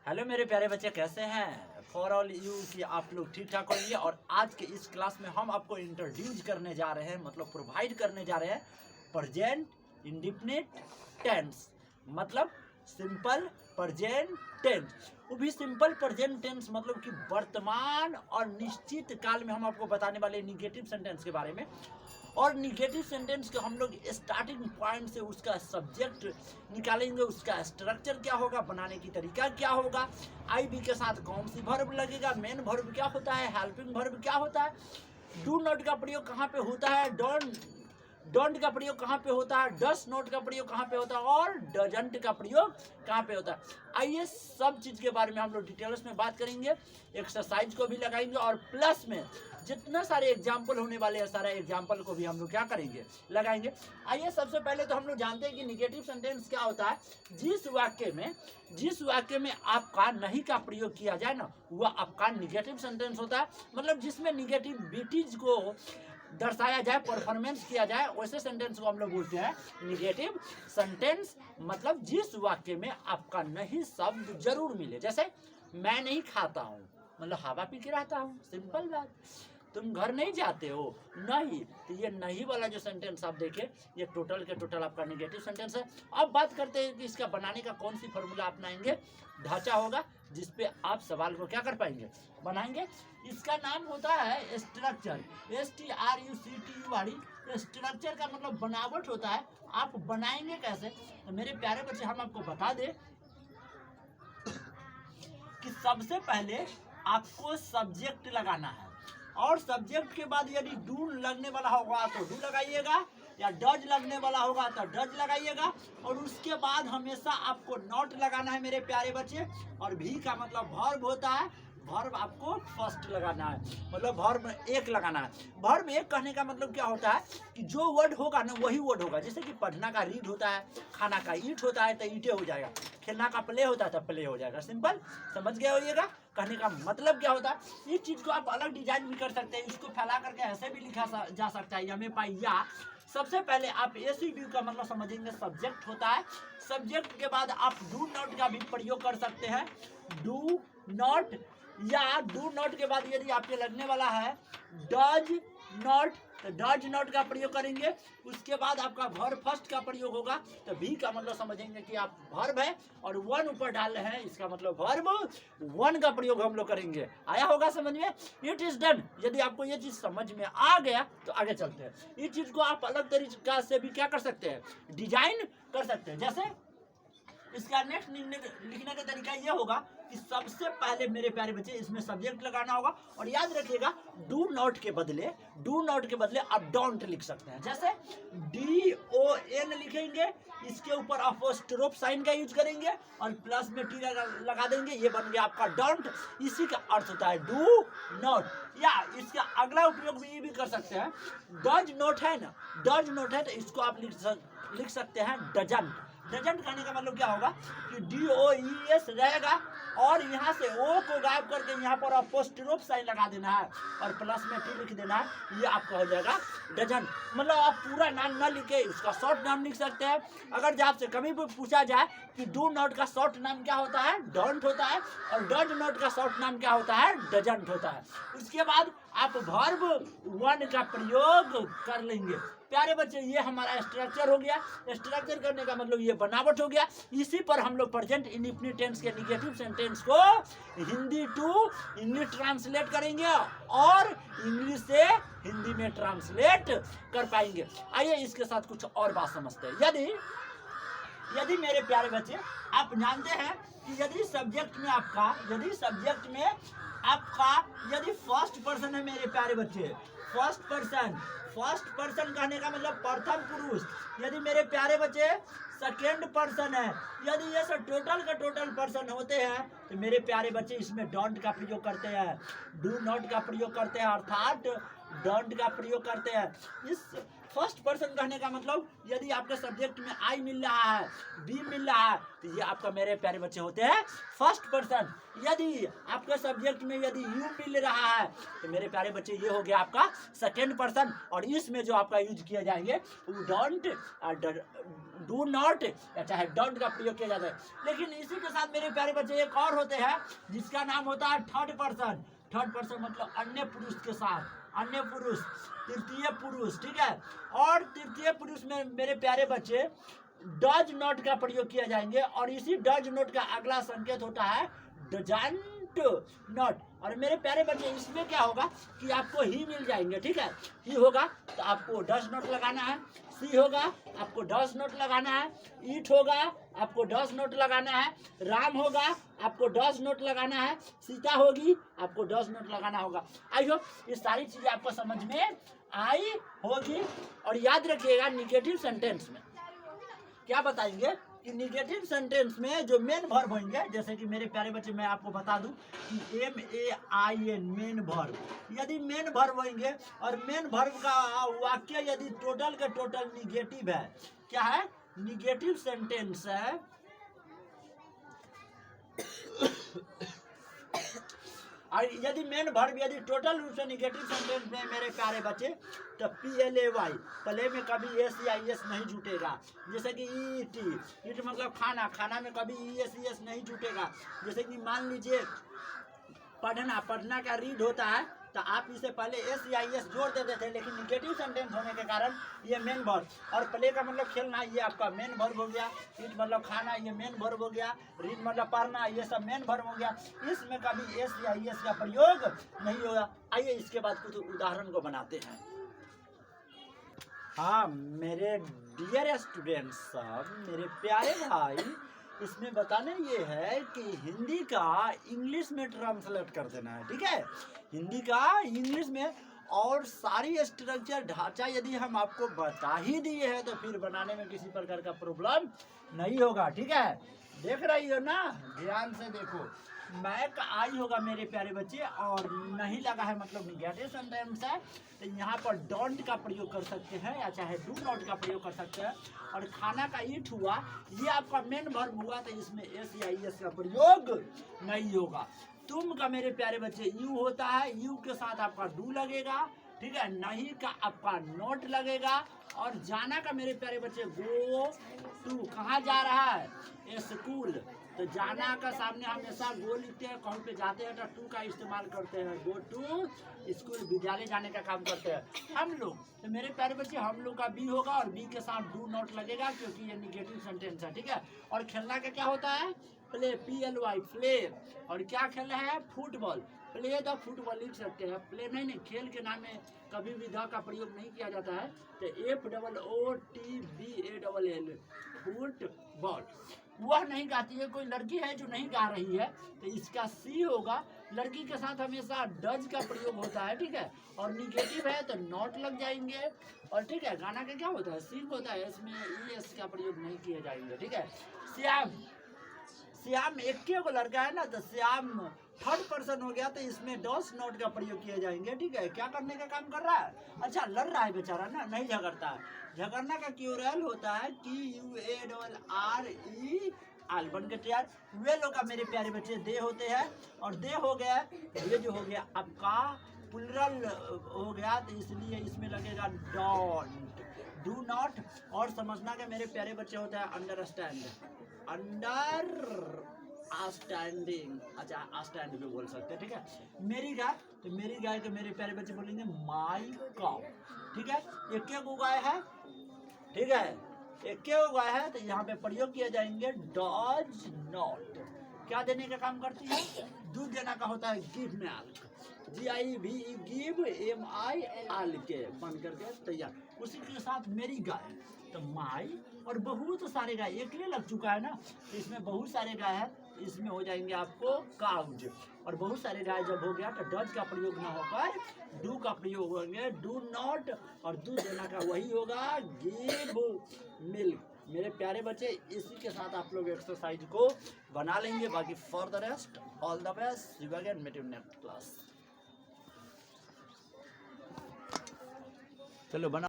Hello मेरे प्यारे बच्चे, कैसे हैं? फॉर ऑल यू कि आप लोग ठीक ठाक होंगे। और आज के इस क्लास में हम आपको इंट्रोड्यूस करने जा रहे हैं, मतलब प्रोवाइड करने जा रहे हैं प्रेजेंट इंडेफिनिट टेंस, मतलब सिंपल प्रेजेंट टेंस। वो भी सिंपल प्रेजेंट टेंस मतलब कि वर्तमान और निश्चित काल में हम आपको बताने वाले निगेटिव सेंटेंस के बारे में। और निगेटिव सेंटेंस को हम लोग स्टार्टिंग पॉइंट से उसका सब्जेक्ट निकालेंगे, उसका स्ट्रक्चर क्या होगा, बनाने की तरीका क्या होगा, आई बी के साथ कौन सी वर्ब लगेगा, मेन वर्ब क्या होता है, हेल्पिंग वर्ब क्या होता है, डू नॉट का प्रयोग कहाँ पे होता है, डोंट का प्रयोग कहाँ पे होता है, डस नॉट का प्रयोग कहाँ पे होता है और डजंट का प्रयोग कहाँ पे होता है। आइए सब चीज़ के बारे में हम लोग डिटेल्स में बात करेंगे, एक्सरसाइज को भी लगाएंगे और प्लस में जितना सारे एग्जाम्पल होने वाले हैं सारे एग्जाम्पल को भी हम लोग क्या करेंगे, लगाएंगे। आइए सबसे पहले तो हम लोग जानते हैं कि निगेटिव सेंटेंस क्या होता है। जिस वाक्य में आपका नहीं का प्रयोग किया जाए ना, वह आपका निगेटिव सेंटेंस होता है। मतलब जिसमें निगेटिविटीज को दर्शाया जाए, परफॉर्मेंस किया जाए, वैसे सेंटेंस को हम लोग बोलते हैं निगेटिव सेंटेंस। मतलब जिस वाक्य में आपका नहीं शब्द जरूर मिले, जैसे मैं नहीं खाता हूँ मतलब हवा पी के रहता हूँ, सिंपल बात। तुम घर नहीं जाते हो, नहीं, तो ये नहीं वाला जो सेंटेंस आप देखें, ये टोटल के टोटल आपका निगेटिव सेंटेंस है। अब बात करते हैं कि इसका बनाने का कौन सी फॉर्मूला अपनाएंगे, ढांचा होगा जिसपे आप सवाल को क्या कर पाएंगे, बनाएंगे। इसका नाम होता है स्ट्रक्चर, STRUCTU वाली। स्ट्रक्चर का मतलब बनावट होता है। आप बनाएंगे कैसे, तो मेरे प्यारे बच्चे हम आपको बता दें कि सबसे पहले आपको सब्जेक्ट लगाना है, और सब्जेक्ट के बाद यदि डू लगने वाला होगा तो डू लगाइएगा, या डज लगने वाला होगा तो डज लगाइएगा। और उसके बाद हमेशा आपको नॉट लगाना है मेरे प्यारे बच्चे। और भी का मतलब वर्ब होता है, वर्ब आपको फर्स्ट लगाना है, मतलब वर्ब एक लगाना है। वर्ब एक कहने का मतलब क्या होता है कि जो वर्ड होगा ना वही वर्ड होगा। जैसे कि पढ़ना का रीड होता है, खाना का ईट होता है तो ईटे हो जाएगा, खेलना का प्ले होता है तो प्ले हो जाएगा। सिंपल, समझ गए होइएगा कहने का मतलब क्या होता है। इस चीज़ को आप अलग डिजाइन भी कर सकते हैं, इसको फैला करके ऐसे भी लिखा जा सकता है, यमे पाई या। सबसे पहले आप SUB का मतलब समझेंगे, सब्जेक्ट होता है। सब्जेक्ट के बाद आप डू नॉट का भी प्रयोग कर सकते हैं, डू नॉट, या डू नॉट के बाद यदि आपके लगने वाला है डज नॉट तो डज नॉट का प्रयोग करेंगे। उसके बाद आपका वर्ब फर्स्ट का प्रयोग होगा, तो भी का मतलब समझेंगे कि आप वर्ब है और वन ऊपर डाल रहे हैं, इसका मतलब वर्ब वन का प्रयोग हम लोग करेंगे। आया होगा समझ में, इट इज डन। यदि आपको ये चीज समझ में आ गया तो आगे चलते हैं। इस चीज को आप अलग तरीका से भी क्या कर सकते हैं, डिजाइन कर सकते हैं। जैसे इसका नेक्स्ट लिखने का तरीका ये होगा कि सबसे पहले मेरे प्यारे बच्चे इसमें सब्जेक्ट लगाना होगा। और याद रखिएगा डू नॉट के बदले आप डोंट लिख सकते हैं। जैसे DON लिखेंगे, इसके ऊपर अपोस्ट्रोफ साइन का यूज करेंगे और प्लस में टी लगा देंगे, ये बन गया आपका डोंट। इसी का अर्थ होता है डू नॉट। या इसका अगला उपयोग भी ये भी कर सकते हैं, डज नॉट है ना, डज नॉट है तो इसको आप लिख सकते हैं डजंट। डजंट कहने का मतलब क्या होगा कि DOES रहेगा और यहाँ से O को गायब करके यहाँ पर अपोस्ट्रोफ साइन लगा देना है और प्लस में टी लिख देना है, ये आपका हो जाएगा डजंट। मतलब आप पूरा नाम न लिखे उसका शॉर्ट नाम लिख सकते हैं। अगर जब आपसे कभी भी पूछा जाए कि डू नॉट का शॉर्ट नाम क्या होता है, डोंट होता है, और डज नॉट का शॉर्ट नाम क्या होता है, डजंट होता है। उसके बाद आप वर्ब वन का प्रयोग कर लेंगे। प्यारे बच्चे, ये हमारा स्ट्रक्चर हो गया। स्ट्रक्चर करने का मतलब ये बनावट हो गया। इसी पर हम लोग प्रेजेंट इंडेफिनिट टेंस के निगेटिव सेंटेंस को हिंदी टू इंग्लिश ट्रांसलेट करेंगे और इंग्लिश से हिंदी में ट्रांसलेट कर पाएंगे। आइए इसके साथ कुछ और बात समझते हैं। यदि मेरे प्यारे बच्चे आप जानते हैं कि यदि सब्जेक्ट में आपका यदि फर्स्ट पर्सन है मेरे प्यारे बच्चे, फर्स्ट पर्सन कहने का मतलब प्रथम पुरुष। यदि मेरे प्यारे बच्चे सेकेंड पर्सन है, यदि ये सब टोटल का टोटल पर्सन होते हैं तो मेरे प्यारे बच्चे इसमें डोंट का प्रयोग करते हैं, डू नॉट का प्रयोग करते हैं, अर्थात डोंट का प्रयोग करते हैं। इस फर्स्ट पर्सन कहने का मतलब यदि आपके सब्जेक्ट में आई मिल रहा है, बी मिल रहा है, तो ये आपका मेरे प्यारे बच्चे होते हैं फर्स्ट पर्सन। यदि आपके सब्जेक्ट में यदि यू मिल रहा है तो मेरे प्यारे बच्चे ये हो गया आपका सेकेंड पर्सन। और इसमें जो आपका यूज किए जाएंगे वो डोंट, डू नॉट या चाहे डोंट का प्रयोग किया जाता है। लेकिन इसी के साथ मेरे प्यारे बच्चे एक और होते हैं जिसका नाम होता है थर्ड पर्सन। थर्ड पर्सन मतलब अन्य पुरुष के साथ, अन्य पुरुष, तृतीय पुरुष, ठीक है। और तृतीय पुरुष में मेरे प्यारे बच्चे डज नॉट का प्रयोग किया जाएंगे और इसी डज नॉट का अगला संकेत होता है डजंट नॉट। और मेरे प्यारे बच्चे इसमें क्या होगा कि आपको ही मिल जाएंगे, ठीक है। ही होगा तो आपको डज नॉट लगाना है, सी होगा आपको डज नॉट लगाना है, ईट होगा आपको डज नॉट लगाना है, राम होगा आपको डज नॉट लगाना है, सीता होगी आपको डज नॉट लगाना होगा। आई होप ये सारी चीजें आपको समझ में आई होगी। और याद रखिएगा निगेटिव सेंटेंस में क्या बताएंगे कि निगेटिव सेंटेंस में जो मेन वर्ब होंगे, जैसे कि मेरे प्यारे बच्चे मैं आपको बता दूं कि MAIN मेन वर्ब, यदि मेन वर्ब होंगे और मेन वर्ब का वाक्य यदि टोटल के टोटल निगेटिव है, क्या है निगेटिव सेंटेंस है, और यदि मेन वर्ब यदि टोटल रूप से निगेटिव सेंटेंस में मेरे प्यारे बच्चे तो PLAY प्ले में कभी SEIS नहीं जुटेगा। जैसे कि ईट मतलब खाना, खाना में कभी ESES नहीं जुटेगा। जैसे कि मान लीजिए पढ़ना, पढ़ना का रीड होता है तो आप इसे पहले SEIS जोड़ देते थे, लेकिन निगेटिव सेंटेंस होने के कारण ये मेन वर्ब। और प्ले का मतलब खेलना, ये आपका मेन वर्ब हो गया। ईट मतलब खाना, ये मेन वर्ब हो गया। रीड मतलब पढ़ना, ये सब मेन वर्ब हो गया। इसमें कभी SEIS का प्रयोग नहीं होगा। आइए इसके बाद कुछ उदाहरण को बनाते हैं। हाँ मेरे डियर स्टूडेंट्स सब, मेरे प्यारे भाई, इसमें बताना ये है कि हिंदी का इंग्लिश में ट्रांसलेट कर देना है, ठीक है। हिंदी का इंग्लिश में, और सारी स्ट्रक्चर ढांचा यदि हम आपको बता ही दिए हैं तो फिर बनाने में किसी प्रकार का प्रॉब्लम नहीं होगा, ठीक है। देख रही हो ना, ध्यान से देखो। मैक आई होगा मेरे प्यारे बच्चे और नहीं लगा है मतलब निगेटिव सेंटेंस है, तो यहाँ पर डोंट का प्रयोग कर सकते हैं या चाहे डू नॉट का प्रयोग कर सकते हैं। और खाना का ईट हुआ, ये आपका मेन वर्ब हुआ, तो इसमें SEIS का प्रयोग नहीं होगा। तुम का मेरे प्यारे बच्चे यू होता है, यू के साथ आपका डू लगेगा, ठीक है। नहीं का आपका नॉट लगेगा। और जाना का मेरे प्यारे बच्चे गो टू, कहाँ जा रहा है स्कूल, तो जाना का सामने हमेशा गो लिखते हैं, कहीं पे जाते हैं तो टू का इस्तेमाल करते हैं, गो टू स्कूल, विद्यालय जाने का काम करते हैं हम लोग। तो मेरे प्यारे बच्चे हम लोग का बी होगा और बी के साथ डू नॉट लगेगा क्योंकि ये निगेटिव सेंटेंस है, ठीक है। और खेलना का क्या होता है प्ले, PLY प्ले। और क्या खेलना है फुटबॉल, प्ले द फुटबॉल लिख सकते हैं। प्ले नहीं, खेल के नाम में कभी भी द का प्रयोग नहीं किया जाता है, तो FOOTBALL फुटबॉल। वह नहीं गाती है, कोई लड़की है जो नहीं गा रही है, तो इसका सी होगा। लड़की के साथ हमेशा डज का प्रयोग होता है, ठीक है। और निगेटिव है तो नॉट लग जाएंगे। और ठीक है, गाना का क्या होता है सिंग होता है, इसमें ES का प्रयोग नहीं किए जाएंगे, ठीक है। श्याम, श्याम एक को लड़का है ना, तो श्याम थर्ड पर्सन हो गया, तो इसमें डॉस नॉट का प्रयोग किए जाएंगे, ठीक है। क्या करने का काम कर रहा है, अच्छा लड़ रहा है बेचारा ना, नहीं झगड़ता है। झगड़ना का क्यूरल होता है QUARRE आल बन के तैयार। वे लोग का मेरे प्यारे बच्चे दे होते हैं, और दे हो गया, ये जो हो गया आपका प्लुरल हो गया, तो इसलिए इसमें लगेगा डोंट, डू नॉट। और समझना के मेरे प्यारे बच्चे होता है अंडरस्टैंड, अंडर स्टैंडिंग, अच्छा स्टैंड भी बोल सकते हैं, ठीक है। मेरी गाय, तो मेरी गाय के मेरे प्यारे बच्चे बोलेंगे माई काउ, ठीक है। एक को गाय है, ठीक है, एक को गाय है, तो यहाँ पे प्रयोग किए जाएंगे डज नॉट। क्या देने का काम करती है, दूध देना का होता है give milk, GIV give MILK बन करके तैयार। उसी के साथ मेरी गाय, तो माई और बहुत सारे गाय, एक लिए लग चुका है ना, तो इसमें बहुत सारे गाय है, इसमें हो जाएंगे आपको काउज। और बहुत सारे गाय जब हो गया तो डज का प्रयोग ना होकर डू का प्रयोग होंगे, डू नॉट। और दूध देना का वही होगा गिव मिल्क। मेरे प्यारे बच्चे इसी के साथ आप लोग एक्सरसाइज को बना लेंगे। बाकी for the rest all the best, see you again, meet you next class. चलो बना।